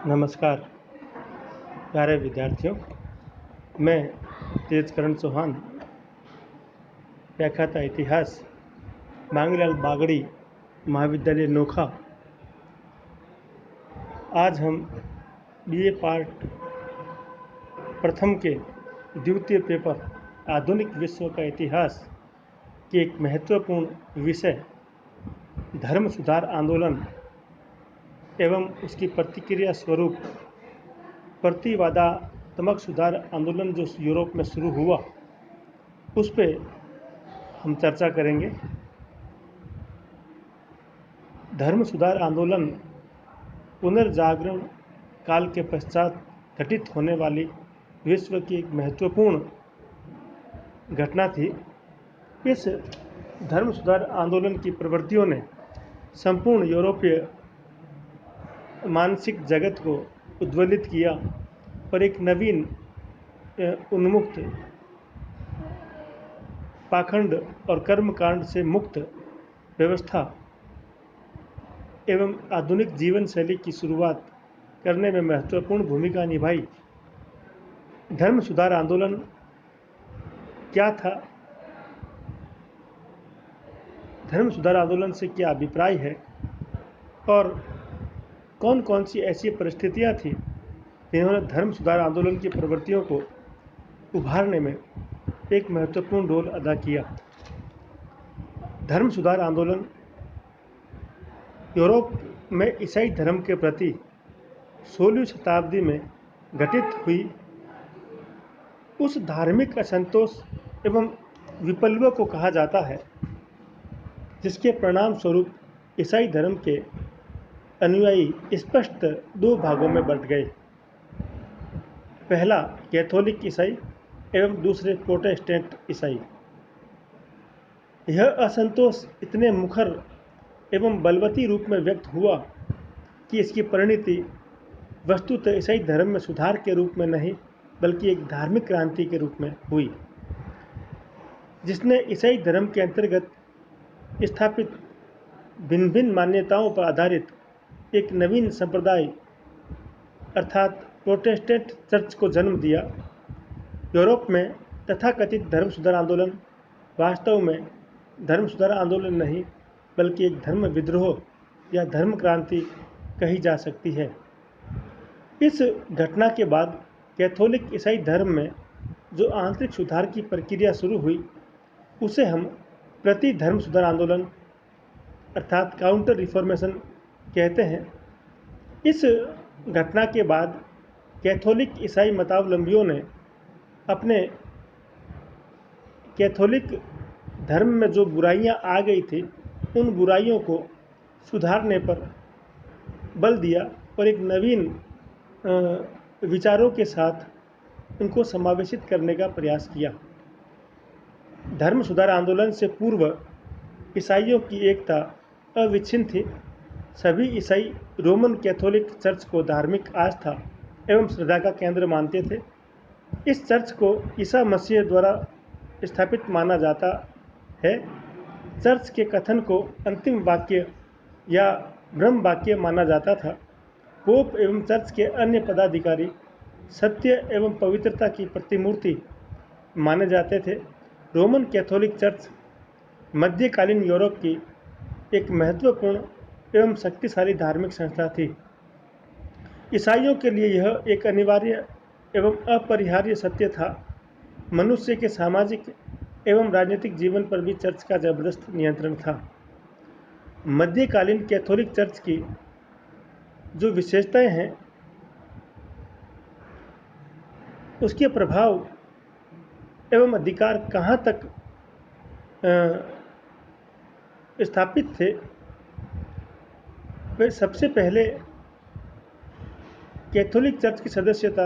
नमस्कार प्यारे विद्यार्थियों। मैं तेजकरण चौहान, व्याख्याता इतिहास, मांगीलाल बागड़ी महाविद्यालय नोखा। आज हम बीए पार्ट प्रथम के द्वितीय पेपर आधुनिक विश्व का इतिहास के एक महत्वपूर्ण विषय धर्म सुधार आंदोलन एवं उसकी प्रतिक्रिया स्वरूप प्रतिवादात्मक सुधार आंदोलन जो यूरोप में शुरू हुआ उस पे हम चर्चा करेंगे। धर्म सुधार आंदोलन पुनर्जागरण काल के पश्चात घटित होने वाली विश्व की एक महत्वपूर्ण घटना थी। इस धर्म सुधार आंदोलन की प्रवृत्तियों ने संपूर्ण यूरोपीय मानसिक जगत को उद्वेलित किया और एक नवीन उन्मुक्त पाखंड और कर्मकांड से मुक्त व्यवस्था एवं आधुनिक जीवन शैली की शुरुआत करने में महत्वपूर्ण भूमिका निभाई। धर्म सुधार आंदोलन क्या था? धर्म सुधार आंदोलन से क्या अभिप्राय है और कौन कौन सी ऐसी परिस्थितियां थी जिन्होंने धर्म सुधार आंदोलन की प्रवृत्तियों को उभारने में एक महत्वपूर्ण रोल अदा किया। धर्म सुधार आंदोलन यूरोप में ईसाई धर्म के प्रति 16वीं शताब्दी में घटित हुई उस धार्मिक असंतोष एवं विप्लव को कहा जाता है, जिसके परिणाम स्वरूप ईसाई धर्म के अनुयायी स्पष्ट दो भागों में बंट गए। पहला कैथोलिक ईसाई एवं दूसरे प्रोटेस्टेंट ईसाई। यह असंतोष इतने मुखर एवं बलवती रूप में व्यक्त हुआ कि इसकी परिणति वस्तुतः ईसाई धर्म में सुधार के रूप में नहीं बल्कि एक धार्मिक क्रांति के रूप में हुई, जिसने ईसाई धर्म के अंतर्गत स्थापित भिन्न भिन्न मान्यताओं पर आधारित एक नवीन संप्रदाय अर्थात प्रोटेस्टेंट चर्च को जन्म दिया। यूरोप में तथाकथित धर्म सुधार आंदोलन वास्तव में धर्म सुधार आंदोलन नहीं बल्कि एक धर्म विद्रोह या धर्म क्रांति कही जा सकती है। इस घटना के बाद कैथोलिक ईसाई धर्म में जो आंतरिक सुधार की प्रक्रिया शुरू हुई उसे हम प्रति धर्म सुधार आंदोलन अर्थात काउंटर रिफॉर्मेशन कहते हैं। इस घटना के बाद कैथोलिक ईसाई मतावलंबियों ने अपने कैथोलिक धर्म में जो बुराइयां आ गई थी उन बुराइयों को सुधारने पर बल दिया और एक नवीन विचारों के साथ उनको समावेशित करने का प्रयास किया। धर्म सुधार आंदोलन से पूर्व ईसाइयों की एकता अविच्छिन्न थी। सभी ईसाई रोमन कैथोलिक चर्च को धार्मिक आस्था एवं श्रद्धा का केंद्र मानते थे। इस चर्च को ईसा मसीह द्वारा स्थापित माना जाता है। चर्च के कथन को अंतिम वाक्य या ब्रह्म वाक्य माना जाता था। पोप एवं चर्च के अन्य पदाधिकारी सत्य एवं पवित्रता की प्रतिमूर्ति माने जाते थे। रोमन कैथोलिक चर्च मध्यकालीन यूरोप की एक महत्वपूर्ण एवं शक्तिशाली धार्मिक संस्था थी। ईसाइयों के लिए यह एक अनिवार्य एवं अपरिहार्य सत्य था। मनुष्य के सामाजिक एवं राजनीतिक जीवन पर भी चर्च का जबरदस्त नियंत्रण था। मध्यकालीन कैथोलिक चर्च की जो विशेषताएं हैं उसके प्रभाव एवं अधिकार कहाँ तक स्थापित थे। वे सबसे पहले कैथोलिक चर्च की सदस्यता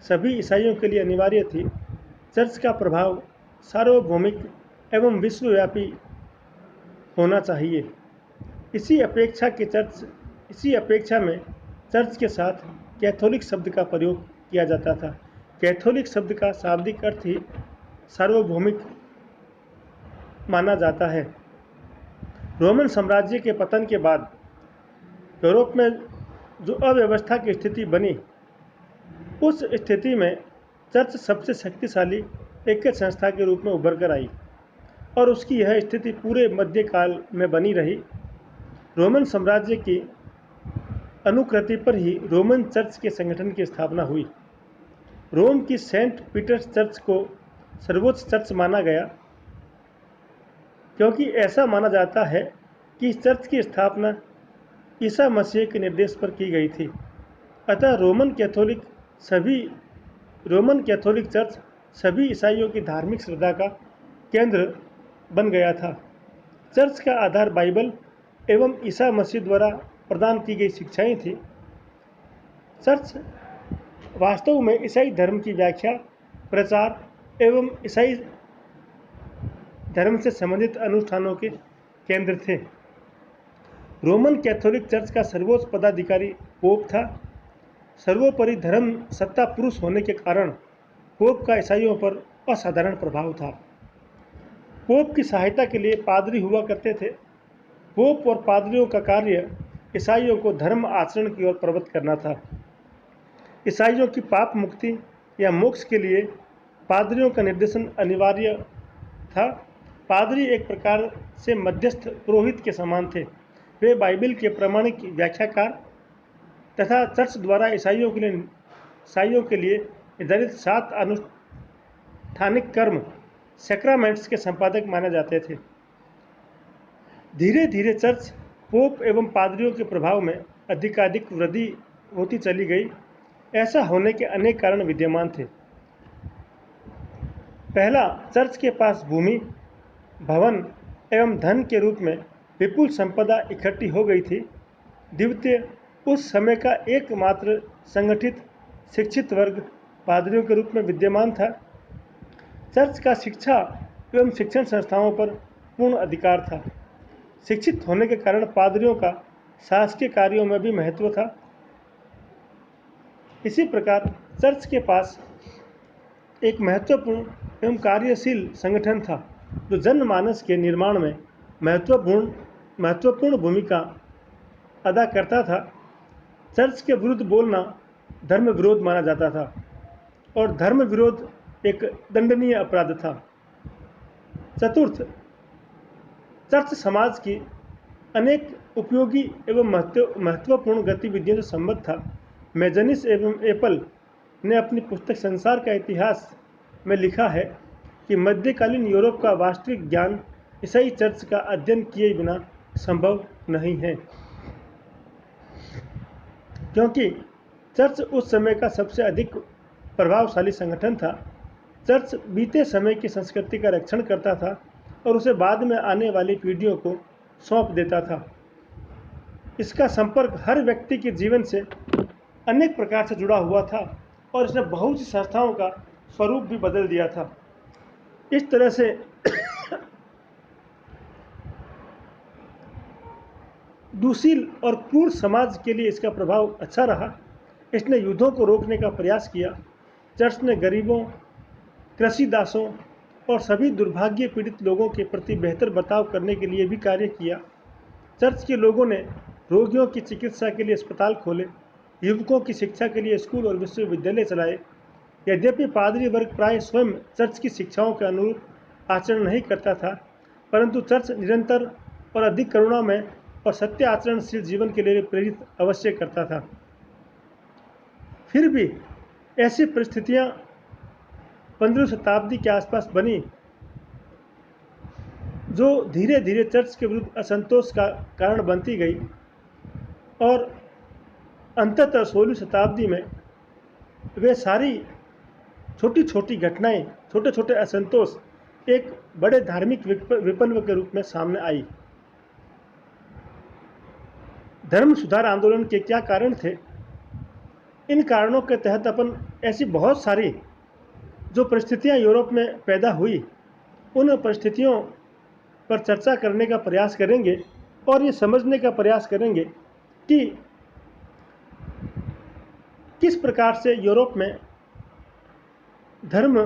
सभी ईसाइयों के लिए अनिवार्य थी। चर्च का प्रभाव सार्वभौमिक एवं विश्वव्यापी होना चाहिए। इसी अपेक्षा में चर्च के साथ कैथोलिक शब्द का प्रयोग किया जाता था। कैथोलिक शब्द का शाब्दिक अर्थ ही सार्वभौमिक माना जाता है। रोमन साम्राज्य के पतन के बाद यूरोप में जो अव्यवस्था की स्थिति बनी, उस स्थिति में चर्च सबसे शक्तिशाली एक संस्था के रूप में उभर कर आई और उसकी यह स्थिति पूरे मध्यकाल में बनी रही। रोमन साम्राज्य की अनुकृति पर ही रोमन चर्च के संगठन की स्थापना हुई। रोम की सेंट पीटर्स चर्च को सर्वोच्च चर्च माना गया, क्योंकि ऐसा माना जाता है कि इस चर्च की स्थापना ईसा मसीह के निर्देश पर की गई थी। अतः रोमन कैथोलिक चर्च सभी ईसाइयों की धार्मिक श्रद्धा का केंद्र बन गया था। चर्च का आधार बाइबल एवं ईसा मसीह द्वारा प्रदान की गई शिक्षाएं थी। चर्च वास्तव में ईसाई धर्म की व्याख्या, प्रचार एवं ईसाई धर्म से संबंधित अनुष्ठानों के केंद्र थे। रोमन कैथोलिक चर्च का सर्वोच्च पदाधिकारी पोप था। सर्वोपरि धर्म सत्ता पुरुष होने के कारण पोप का ईसाइयों पर असाधारण प्रभाव था। पोप की सहायता के लिए पादरी हुआ करते थे। पोप और पादरियों का कार्य ईसाइयों को धर्म आचरण की ओर प्रवृत्त करना था। ईसाइयों की पाप मुक्ति या मोक्ष के लिए पादरियों का निर्देशन अनिवार्य था। पादरी एक प्रकार से मध्यस्थ पुरोहित के समान थे। वे बाइबल के प्रामाणिक व्याख्याकार तथा चर्च द्वारा ईसाइयों के लिए निर्धारित 7 अनुष्ठानिक कर्म सैक्रामेंट्स के संपादक माने जाते थे। धीरे धीरे चर्च पोप एवं पादरियों के प्रभाव में अधिकाधिक वृद्धि होती चली गई। ऐसा होने के अनेक कारण विद्यमान थे। पहला, चर्च के पास भूमि, भवन एवं धन के रूप में विपुल संपदा इकट्ठी हो गई थी। द्वितीय, उस समय का एकमात्र संगठित शिक्षित वर्ग पादरियों के रूप में विद्यमान था। चर्च का शिक्षा एवं शिक्षण संस्थाओं पर पूर्ण अधिकार था। शिक्षित होने के कारण पादरियों का शासकीय कार्यों में भी महत्व था। इसी प्रकार चर्च के पास एक महत्वपूर्ण एवं कार्यशील संगठन था, जो जनमानस के निर्माण में महत्वपूर्ण भूमिका अदा करता था। चर्च के विरुद्ध बोलना धर्म विरोध माना जाता था और धर्म विरोध एक दंडनीय अपराध था। चतुर्थ, चर्च समाज की अनेक उपयोगी एवं महत्वपूर्ण गतिविधियों से संबद्ध था। मैजनिस एवं एपल ने अपनी पुस्तक संसार का इतिहास में लिखा है कि मध्यकालीन यूरोप का वास्तविक ज्ञान ईसाई चर्च का अध्ययन किए बिना संभव नहीं है, क्योंकि चर्च उस समय का सबसे अधिक प्रभावशाली संगठन था। चर्च बीते समय की संस्कृति का रक्षण करता था और उसे बाद में आने वाली पीढ़ियों को सौंप देता था। इसका संपर्क हर व्यक्ति के जीवन से अनेक प्रकार से जुड़ा हुआ था और इसने बहुत सी संस्थाओं का स्वरूप भी बदल दिया था। इस तरह से दुशील और क्रूर समाज के लिए इसका प्रभाव अच्छा रहा। इसने युद्धों को रोकने का प्रयास किया। चर्च ने गरीबों, कृषि दासों और सभी दुर्भाग्य पीड़ित लोगों के प्रति बेहतर बर्ताव करने के लिए भी कार्य किया। चर्च के लोगों ने रोगियों की चिकित्सा के लिए अस्पताल खोले, युवकों की शिक्षा के लिए स्कूल और विश्वविद्यालय चलाए। यद्यपि पादरी वर्ग प्राय स्वयं चर्च की शिक्षाओं के अनुरूप आचरण नहीं करता था, परंतु चर्च निरंतर और अधिक करुणामय और सत्य आचरणशील जीवन के लिए प्रेरित अवश्य करता था। फिर भी ऐसी परिस्थितियां 15वीं शताब्दी के आसपास बनी, जो धीरे धीरे चर्च के विरुद्ध असंतोष का कारण बनती गई और अंततः 16वीं शताब्दी में वे सारी छोटी छोटी घटनाएं, छोटे छोटे असंतोष एक बड़े धार्मिक विप्लव के रूप में सामने आई। धर्म सुधार आंदोलन के क्या कारण थे? इन कारणों के तहत अपन ऐसी बहुत सारी जो परिस्थितियां यूरोप में पैदा हुई, उन परिस्थितियों पर चर्चा करने का प्रयास करेंगे और ये समझने का प्रयास करेंगे कि किस प्रकार से यूरोप में धर्म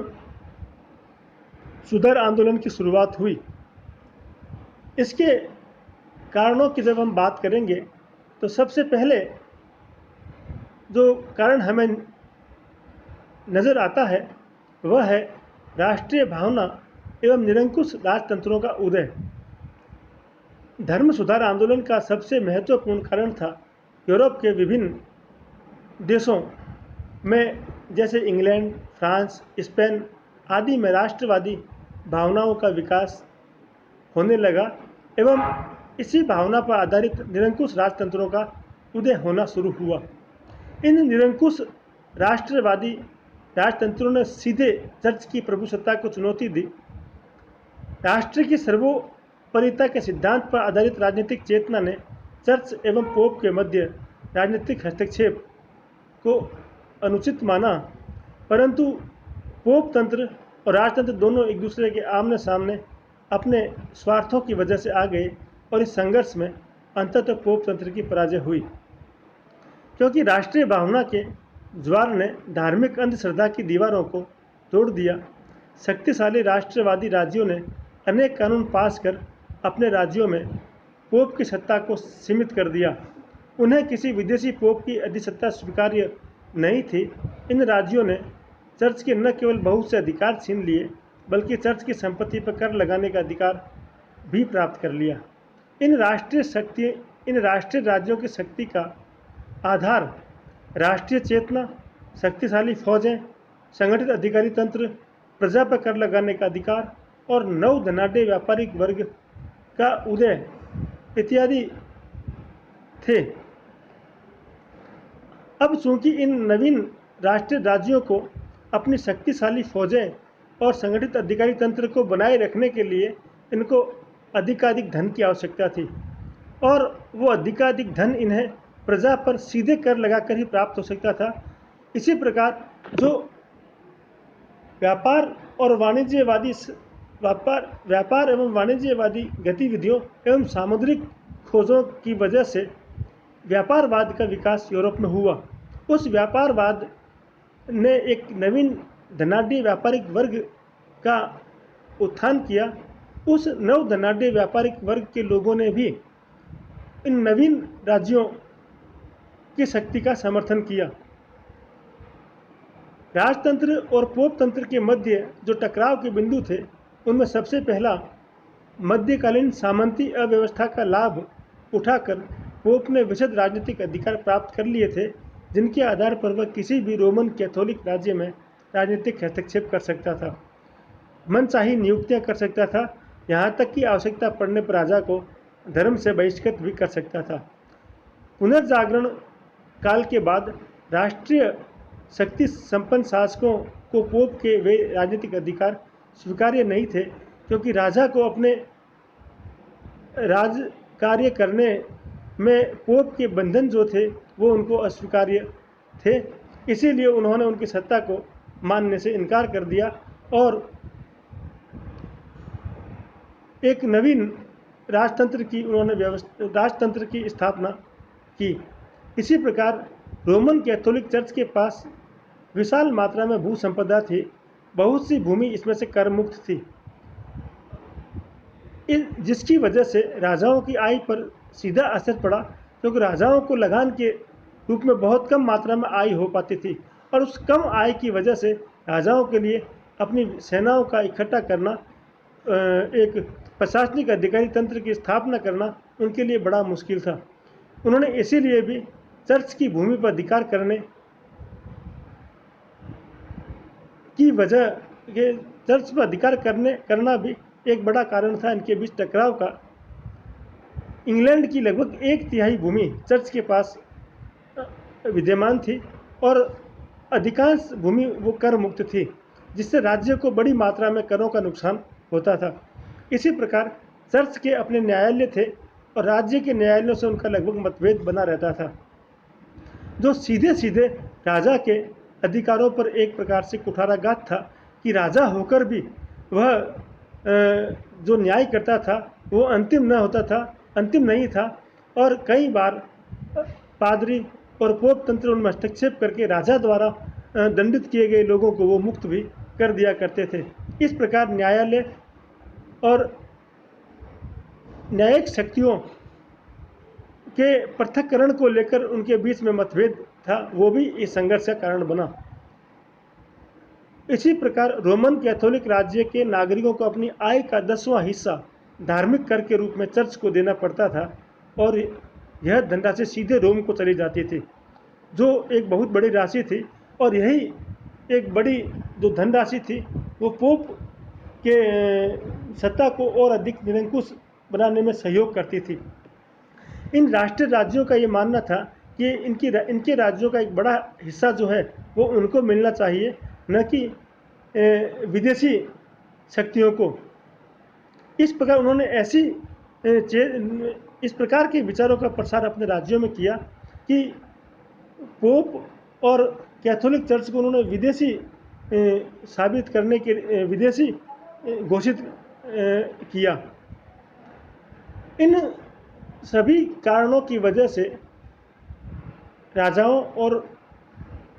सुधार आंदोलन की शुरुआत हुई। इसके कारणों की जब हम बात करेंगे तो सबसे पहले जो कारण हमें नज़र आता है वह है राष्ट्रीय भावना एवं निरंकुश राजतंत्रों का उदय। धर्म सुधार आंदोलन का सबसे महत्वपूर्ण कारण था यूरोप के विभिन्न देशों में जैसे इंग्लैंड, फ्रांस, स्पेन आदि में राष्ट्रवादी भावनाओं का विकास होने लगा एवं इसी भावना पर आधारित निरंकुश राजतंत्रों का उदय होना शुरू हुआ। इन निरंकुश राष्ट्रवादी राजतंत्रों ने सीधे चर्च की प्रभुसत्ता को चुनौती दी। राष्ट्र की सर्वोपरिता के सिद्धांत पर आधारित राजनीतिक चेतना ने चर्च एवं पोप के मध्य राजनीतिक हस्तक्षेप को अनुचित माना, परंतु पोप तंत्र और राजतंत्र दोनों एक दूसरे के आमने सामने अपने स्वार्थों की वजह से आ गए और इस संघर्ष में अंततः पोप तंत्र की पराजय हुई। क्योंकि राष्ट्रीय भावना के ज्वार ने धार्मिक अंधश्रद्धा की दीवारों को तोड़ दिया, शक्तिशाली राष्ट्रवादी राज्यों ने अनेक कानून पास कर अपने राज्यों में पोप की सत्ता को सीमित कर दिया। उन्हें किसी विदेशी पोप की अधिसत्ता स्वीकार्य नहीं थी। इन राज्यों ने चर्च के न केवल बहुत से अधिकार छीन लिए बल्कि चर्च की संपत्ति पर कर लगाने का अधिकार भी प्राप्त कर लिया। इन राष्ट्रीय राज्यों की शक्ति का आधार राष्ट्रीय चेतना, शक्तिशाली फौजें, संगठित अधिकारी तंत्र, प्रजा पर कर लगाने का अधिकार और नव धनाढ्य व्यापारिक वर्ग का उदय इत्यादि थे। अब चूंकि इन नवीन राष्ट्रीय राज्यों को अपनी शक्तिशाली फौजें और संगठित अधिकारी तंत्र को बनाए रखने के लिए इनको अधिकाधिक धन की आवश्यकता थी और वो अधिकाधिक धन इन्हें प्रजा पर सीधे कर लगाकर ही प्राप्त हो सकता था। इसी प्रकार जो व्यापार एवं वाणिज्यवादी गतिविधियों एवं सामुद्रिक खोजों की वजह से व्यापारवाद का विकास यूरोप में हुआ। उस व्यापारवाद ने एक नवीन धनाढ्य व्यापारिक वर्ग का उत्थान किया। उस नव धनाढ्य व्यापारिक वर्ग के लोगों ने भी इन नवीन राज्यों की शक्ति का समर्थन किया। राजतंत्र और पोप तंत्र के मध्य जो टकराव के बिंदु थे उनमें सबसे पहला मध्यकालीन सामंती अव्यवस्था का लाभ उठाकर पोप ने विशद राजनीतिक अधिकार प्राप्त कर लिए थे, जिनके आधार पर वह किसी भी रोमन कैथोलिक राज्य में राजनीतिक हस्तक्षेप कर सकता था, मनचाही नियुक्तियां कर सकता था, यहाँ तक कि आवश्यकता पड़ने पर राजा को धर्म से बहिष्कृत भी कर सकता था। पुनर्जागरण काल के बाद राष्ट्रीय शक्ति संपन्न शासकों को पोप के वे राजनीतिक अधिकार स्वीकार्य नहीं थे, क्योंकि राजा को अपने राज कार्य करने में पोप के बंधन जो थे वो उनको अस्वीकार्य थे। इसीलिए उन्होंने उनकी सत्ता को मानने से इनकार कर दिया और एक नवीन राजतंत्र की स्थापना की। इसी प्रकार रोमन कैथोलिक चर्च के पास विशाल मात्रा में भू संपदा थी, बहुत सी भूमि इसमें से कर मुक्त थी, जिसकी वजह से राजाओं की आय पर सीधा असर पड़ा, क्योंकि राजाओं को लगान के रूप में बहुत कम मात्रा में आय हो पाती थी और उस कम आय की वजह से राजाओं के लिए अपनी सेनाओं का इकट्ठा करना, एक प्रशासनिक अधिकारी तंत्र की स्थापना करना उनके लिए बड़ा मुश्किल था। उन्होंने इसीलिए भी चर्च की भूमि पर अधिकार करने की वजह ये चर्च पर अधिकार करना भी एक बड़ा कारण था इनके बीच टकराव का। इंग्लैंड की लगभग 1/3 भूमि चर्च के पास विद्यमान थी और अधिकांश भूमि वो कर मुक्त थी, जिससे राज्य को बड़ी मात्रा में करों का नुकसान होता था। इसी प्रकार चर्च के अपने न्यायालय थे और राज्य के न्यायालयों से उनका लगभग मतभेद बना रहता था, जो सीधे सीधे राजा के अधिकारों पर एक प्रकार से कुठाराघात था कि राजा होकर भी वह जो न्याय करता था वो अंतिम नहीं था और कई बार पादरी और पोप तंत्र उनमें हस्तक्षेप करके राजा द्वारा दंडित किए गए लोगों को वो मुक्त भी कर दिया करते थे। इस प्रकार न्यायालय और न्यायिक शक्तियों के पृथक्करण को लेकर उनके बीच में मतभेद था, वो भी इस संघर्ष का कारण बना। इसी प्रकार रोमन कैथोलिक राज्य के नागरिकों को अपनी आय का 10वां हिस्सा धार्मिक कर के रूप में चर्च को देना पड़ता था और यह धनराशि सीधे रोम को चली जाती थी, जो एक बहुत बड़ी राशि थी। और यही एक बड़ी जो धनराशि थी वो पोप के सत्ता को और अधिक निरंकुश बनाने में सहयोग करती थी। इन राष्ट्रीय राज्यों का ये मानना था कि इनके राज्यों का एक बड़ा हिस्सा जो है वो उनको मिलना चाहिए, न कि विदेशी शक्तियों को। इस प्रकार उन्होंने इस प्रकार के विचारों का प्रसार अपने राज्यों में किया कि पोप और कैथोलिक चर्च को उन्होंने विदेशी साबित करने के विदेशी घोषित किया। इन सभी कारणों की वजह से राजाओं और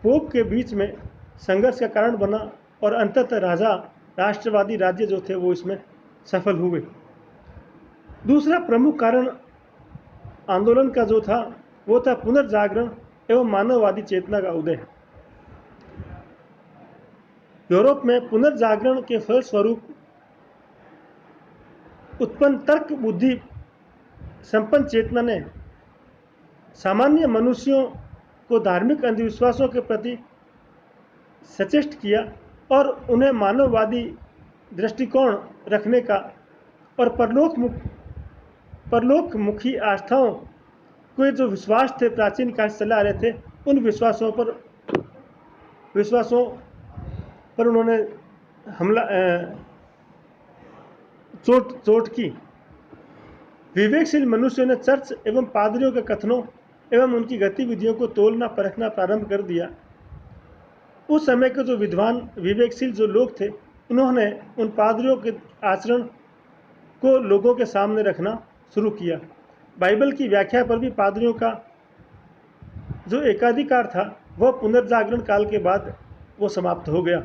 पोप के बीच में संघर्ष का कारण बना और अंततः राष्ट्रवादी राज्य जो थे वो इसमें सफल हुए। दूसरा प्रमुख कारण आंदोलन का जो था वो था पुनर्जागरण एवं मानववादी चेतना का उदय। यूरोप में पुनर्जागरण के फलस्वरूप उत्पन्न तर्क बुद्धि संपन्न चेतना ने सामान्य मनुष्यों को धार्मिक अंधविश्वासों के प्रति सचेष्ट किया और उन्हें मानववादी दृष्टिकोण रखने का और परलोकमुखी आस्थाओं के जो विश्वास थे प्राचीन काल से चले आ रहे थे, उन विश्वासों पर उन्होंने चोट की। विवेकशील मनुष्यों ने चर्च एवं पादरियों के कथनों एवं उनकी गतिविधियों को तोलना परखना प्रारंभ कर दिया। उस समय के जो विद्वान विवेकशील जो लोग थे, उन्होंने उन पादरियों के आचरण को लोगों के सामने रखना शुरू किया। बाइबल की व्याख्या पर भी पादरियों का जो एकाधिकार था वह पुनर्जागरण काल के बाद वो समाप्त हो गया,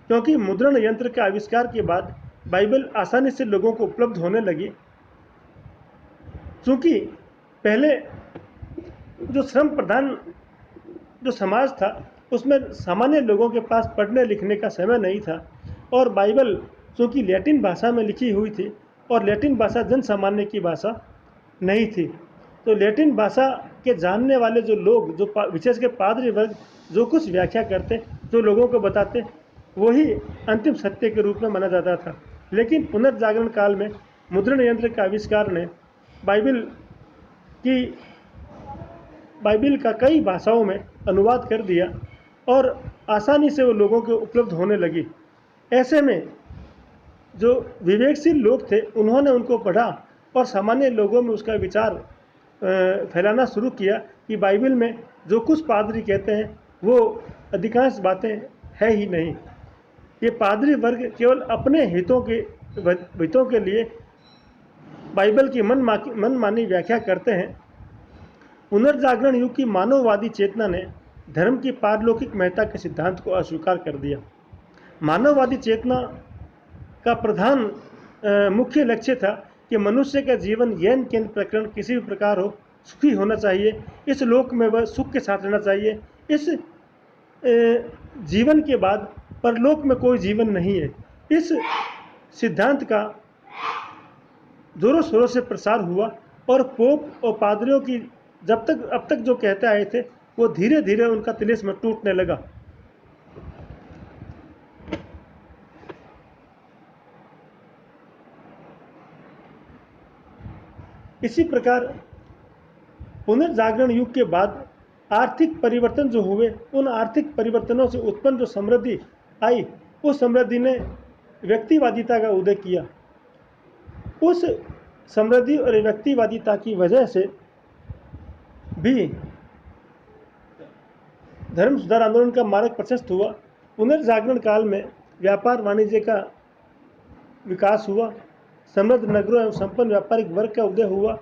क्योंकि मुद्रण यंत्र के आविष्कार के बाद बाइबल आसानी से लोगों को उपलब्ध होने लगी। क्योंकि पहले जो श्रम प्रधान जो समाज था उसमें सामान्य लोगों के पास पढ़ने लिखने का समय नहीं था, और बाइबल चूँकि लैटिन भाषा में लिखी हुई थी और लैटिन भाषा जन सामान्य की भाषा नहीं थी, तो लैटिन भाषा के जानने वाले जो लोग, जो विशेषकर पादरी वर्ग, जो कुछ व्याख्या करते, जो लोगों को बताते, वही अंतिम सत्य के रूप में माना जाता था। लेकिन पुनर्जागरण काल में मुद्रण यंत्र का आविष्कार ने बाइबल का कई भाषाओं में अनुवाद कर दिया और आसानी से वो लोगों को उपलब्ध होने लगी। ऐसे में जो विवेकशील लोग थे उन्होंने उनको पढ़ा और सामान्य लोगों में उसका विचार फैलाना शुरू किया कि बाइबल में जो कुछ पादरी कहते हैं वो अधिकांश बातें है ही नहीं। ये पादरी वर्ग केवल अपने हितों के लिए बाइबल की मनमानी व्याख्या करते हैं। पुनर्जागरण युग की मानववादी चेतना ने धर्म की पारलौकिक महत्ता के सिद्धांत को अस्वीकार कर दिया। मानववादी चेतना का प्रधान मुख्य लक्ष्य था कि मनुष्य का जीवन यौन केंद्र प्रकरण किसी भी प्रकार हो, सुखी होना चाहिए, इस लोक में वह सुख के साथ रहना चाहिए, इस जीवन के बाद परलोक में कोई जीवन नहीं है। इस सिद्धांत का जोरों शोरों से प्रसार हुआ और पोप और पादरियों की अब तक जो कहते आए थे वो धीरे धीरे उनका तिलिस्म टूटने लगा। इसी प्रकार पुनर्जागरण युग के बाद आर्थिक परिवर्तन जो हुए, उन आर्थिक परिवर्तनों से उत्पन्न जो समृद्धि आई, उस समृद्धि ने व्यक्तिवादिता का उदय किया। उस समृद्धि और व्यक्तिवादिता की वजह से भी धर्म सुधार आंदोलन का मार्ग प्रशस्त हुआ। पुनर्जागरण काल में व्यापार वाणिज्य का विकास हुआ, समृद्ध नगरों एवं संपन्न व्यापारिक वर्ग का उदय हुआ,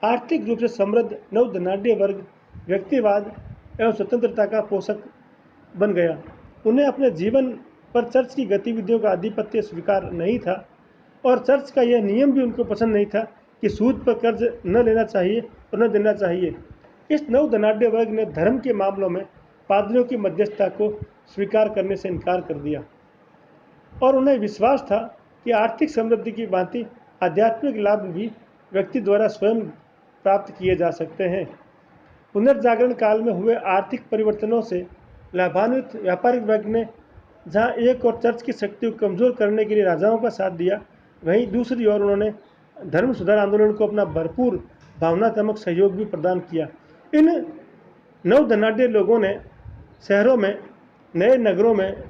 आर्थिक रूप से समृद्ध नवधनाढ़ वर्ग व्यक्तिवाद एवं स्वतंत्रता का पोषक बन गया। उन्हें अपने जीवन पर चर्च की गतिविधियों का आधिपत्य स्वीकार नहीं था और चर्च का यह नियम भी उनको पसंद नहीं था कि सूद पर कर्ज न लेना चाहिए और न देना चाहिए। इस नव धनाढ्य वर्ग ने धर्म के मामलों में पादरियों की मध्यस्थता को स्वीकार करने से इनकार कर दिया और उन्हें विश्वास था कि आर्थिक समृद्धि की भांति आध्यात्मिक लाभ भी व्यक्ति द्वारा स्वयं प्राप्त किए जा सकते हैं। पुनर्जागरण काल में हुए आर्थिक परिवर्तनों से लाभान्वित व्यापारिक वर्ग ने जहां एक और चर्च की शक्ति को कमजोर करने के लिए राजाओं का साथ दिया, वहीं दूसरी ओर उन्होंने धर्म सुधार आंदोलन को अपना भरपूर भावनात्मक सहयोग भी प्रदान किया। इन नव धनाढ्य लोगों ने शहरों में, नए नगरों में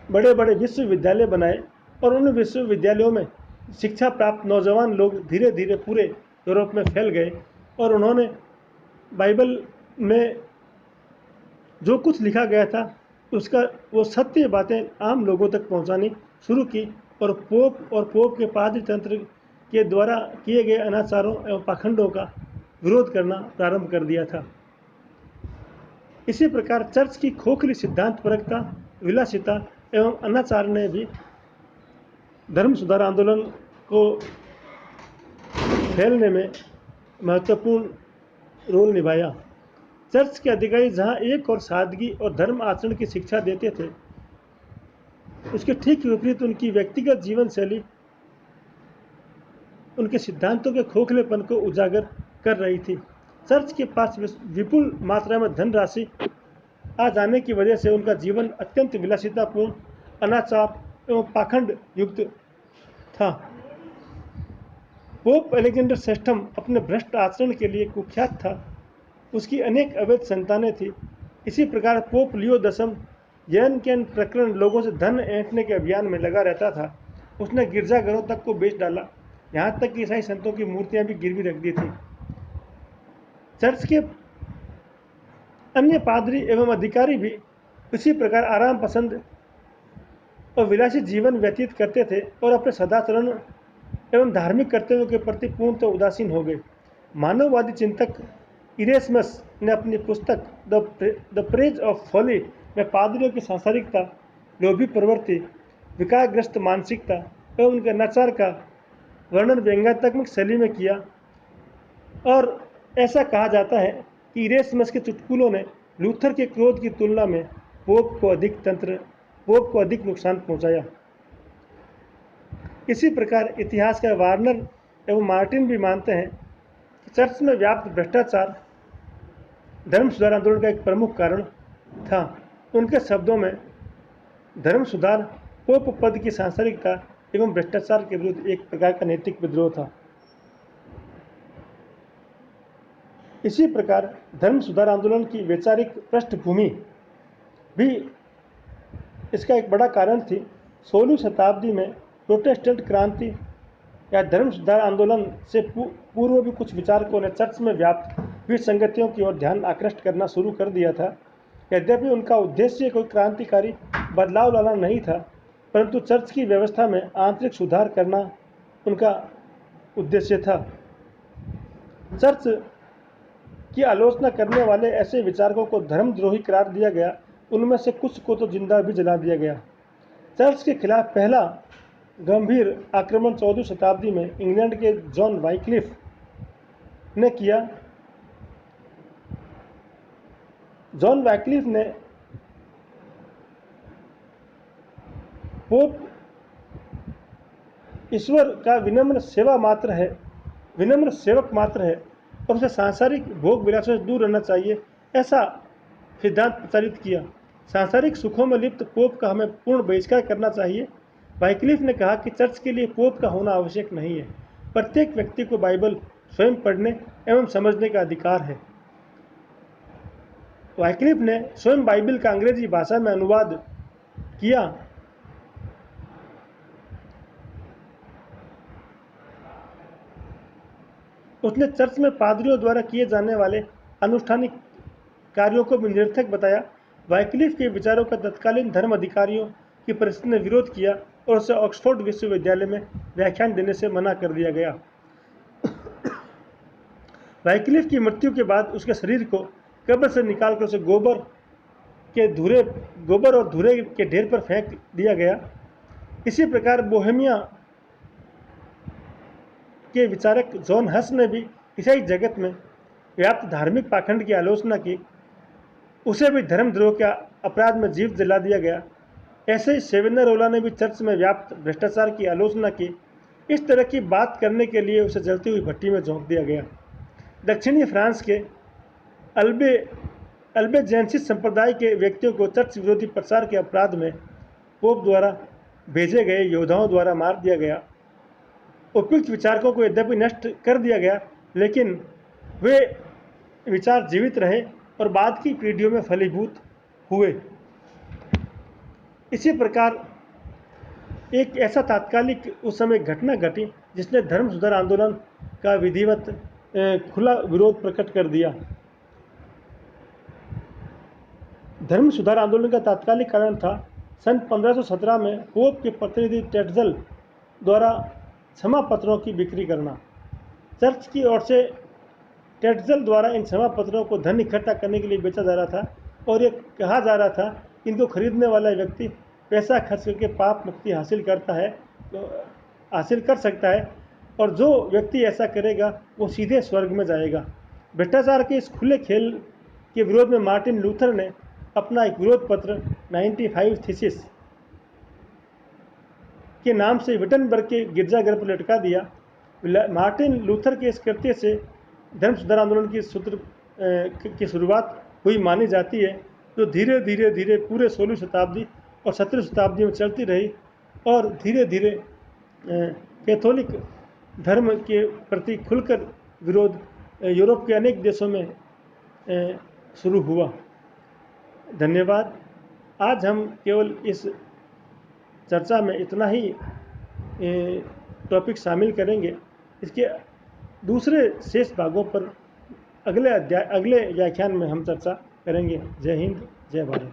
बड़े बड़े विश्वविद्यालय बनाए और उन विश्वविद्यालयों में शिक्षा प्राप्त नौजवान लोग धीरे धीरे पूरे यूरोप में फैल गए और उन्होंने बाइबल में जो कुछ लिखा गया था उसका वो सत्य बातें आम लोगों तक पहुंचानी शुरू की और पोप के पाद्री तंत्र के द्वारा किए गए अनाचारों एवं पाखंडों का विरोध करना प्रारंभ कर दिया था। इसी प्रकार चर्च की खोखली सिद्धांतपरकता, विलासिता एवं अनाचार ने भी धर्म सुधार आंदोलन को फैलने में महत्वपूर्ण रोल निभाया। चर्च के अधिकारी जहां एक और सादगी और धर्म आचरण की शिक्षा देते थे, उसके ठीक विपरीत उनकी व्यक्तिगत जीवन शैली उनके सिद्धांतों के खोखलेपन को उजागर कर रही थी। चर्च के पास विपुल मात्रा में धनराशि आ जाने की वजह से उनका जीवन अत्यंत विलासितापूर्ण, अनाचार एवं पाखंड युक्त था। पोप अलेक्जेंडर श्रेष्ठम अपने भ्रष्ट आचरण के लिए कुख्यात था। उसकी अनेक अवैध संतानें थीं। इसी प्रकार पोप लियो दसम जैन के प्रकरण लोगों से धन ऐंठने के अभियान में लगा रहता था। उसने गिरजाघरों तक को बेच डाला, यहाँ तक कि ईसाई संतों की मूर्तियां भी गिरवी रख दी थी। चर्च के अन्य पादरी एवं अधिकारी भी इसी प्रकार आराम पसंद और विलासी जीवन व्यतीत करते थे और अपने सदाचरण एवं धार्मिक कर्तव्यों के प्रति पूर्णतः उदासीन हो गए। मानववादी चिंतक इरेस्मस ने अपनी पुस्तक द प्रेज ऑफ फॉली में पादरियों की सांसारिकता, लोभी प्रवृत्ति, विकारग्रस्त मानसिकता एवं उनके अनाचार का वर्णन व्यंग्यात्मक शैली में किया और ऐसा कहा जाता है कि इरेस्मस के चुटकुलों ने लूथर के क्रोध की तुलना में पोप को अधिक नुकसान पहुंचाया। इसी प्रकार इतिहासकार वार्नर एवं मार्टिन भी मानते हैं कि चर्च में व्याप्त भ्रष्टाचार धर्म सुधार आंदोलन का एक प्रमुख कारण था। उनके शब्दों में धर्म सुधार पोप पद की सांसारिकता एवं भ्रष्टाचार के विरुद्ध एक प्रकार का नैतिक विद्रोह था। इसी प्रकार धर्म सुधार आंदोलन की वैचारिक पृष्ठभूमि भी इसका एक बड़ा कारण थी। 16वीं शताब्दी में प्रोटेस्टेंट क्रांति या धर्म सुधार आंदोलन से पूर्व भी कुछ विचारकों ने चर्च में व्याप्त विसंगतियों की ओर ध्यान आकृष्ट करना शुरू कर दिया था। यद्यपि उनका उद्देश्य कोई क्रांतिकारी बदलाव लाना नहीं था, परंतु चर्च की व्यवस्था में आंतरिक सुधार करना उनका उद्देश्य था। चर्च की आलोचना करने वाले ऐसे विचारकों को धर्मद्रोही करार दिया गया। उनमें से कुछ को तो जिंदा भी जला दिया गया। चर्च के खिलाफ पहला गंभीर आक्रमण 14वीं शताब्दी में इंग्लैंड के जॉन वाइक्लिफ ने किया। जॉन वाइक्लिफ ने पोप ईश्वर का विनम्र सेवक मात्र है और उसे सांसारिक भोग विलासों से दूर रहना चाहिए, ऐसा सिद्धांत प्रचारित किया। सांसारिक सुखों में लिप्त पोप का हमें पूर्ण बहिष्कार करना चाहिए। वाइक्लिफ ने कहा कि चर्च के लिए पोप का होना आवश्यक नहीं है। प्रत्येक व्यक्ति को बाइबल स्वयं पढ़ने एवं समझने का अधिकार है। वाइक्लिफ ने स्वयं बाइबल का अंग्रेजी भाषा में अनुवाद किया। उसने चर्च में पादरियों द्वारा किए जाने वाले अनुष्ठानिक कार्यों को भी निरर्थक बताया। वाइक्लिफ के विचारों का तत्कालीन धर्म अधिकारियों की परिषद ने विरोध किया और उसे ऑक्सफोर्ड विश्वविद्यालय में व्याख्यान देने से मना कर दिया गया। वाइक्लिफ की मृत्यु के बाद उसके शरीर को कब्र से निकालकर उसे गोबर और धूरे के ढेर पर फेंक दिया गया। इसी प्रकार बोहेमिया के विचारक जॉन हस ने भी ईसाई जगत में व्याप्त धार्मिक पाखंड की आलोचना की। उसे भी धर्मद्रोह के अपराध में जीवित जला दिया गया। ऐसे ही सेवेनारोला ने भी चर्च में व्याप्त भ्रष्टाचार की आलोचना की। इस तरह की बात करने के लिए उसे जलती हुई भट्टी में झोंक दिया गया। दक्षिणी फ्रांस के अल्बेजेंसिस संप्रदाय के व्यक्तियों को चर्च विरोधी प्रचार के अपराध में पोप द्वारा भेजे गए योद्धाओं द्वारा मार दिया गया। उपयुक्त विचारकों को यद्यपि नष्ट कर दिया गया, लेकिन वे विचार जीवित रहे और बाद की पीढ़ियों में फलीभूत हुए। इसी प्रकार एक ऐसा तात्कालिक उस समय घटना घटी जिसने धर्म सुधार आंदोलन का विधिवत खुला विरोध प्रकट कर दिया। धर्म सुधार आंदोलन का तात्कालिक कारण था सन 1517 में पोप के प्रतिनिधि टेटजल द्वारा क्षमा पत्रों की बिक्री करना। चर्च की ओर से टेटजल द्वारा इन क्षमा पत्रों को धन इकट्ठा करने के लिए बेचा जा रहा था और ये कहा जा रहा था इनको खरीदने वाला व्यक्ति पैसा खर्च करके पाप मुक्ति हासिल कर सकता है और जो व्यक्ति ऐसा करेगा वो सीधे स्वर्ग में जाएगा। भ्रष्टाचार के इस खुले खेल के विरोध में मार्टिन लूथर ने अपना एक विरोध पत्र 95 थीसिस के नाम से विटनबर्ग के गिरजाघर पर लटका दिया। मार्टिन लूथर के इस कृत्य से धर्म सुधार आंदोलन की शुरुआत हुई मानी जाती है, जो धीरे धीरे पूरे 16वीं शताब्दी और 17वीं शताब्दी में चलती रही और धीरे धीरे कैथोलिक धर्म के प्रति खुलकर विरोध यूरोप के अनेक देशों में शुरू हुआ। धन्यवाद। आज हम केवल इस चर्चा में इतना ही टॉपिक शामिल करेंगे। इसके दूसरे शेष भागों पर अगले व्याख्यान में हम चर्चा करेंगे। जय हिंद, जय भारत।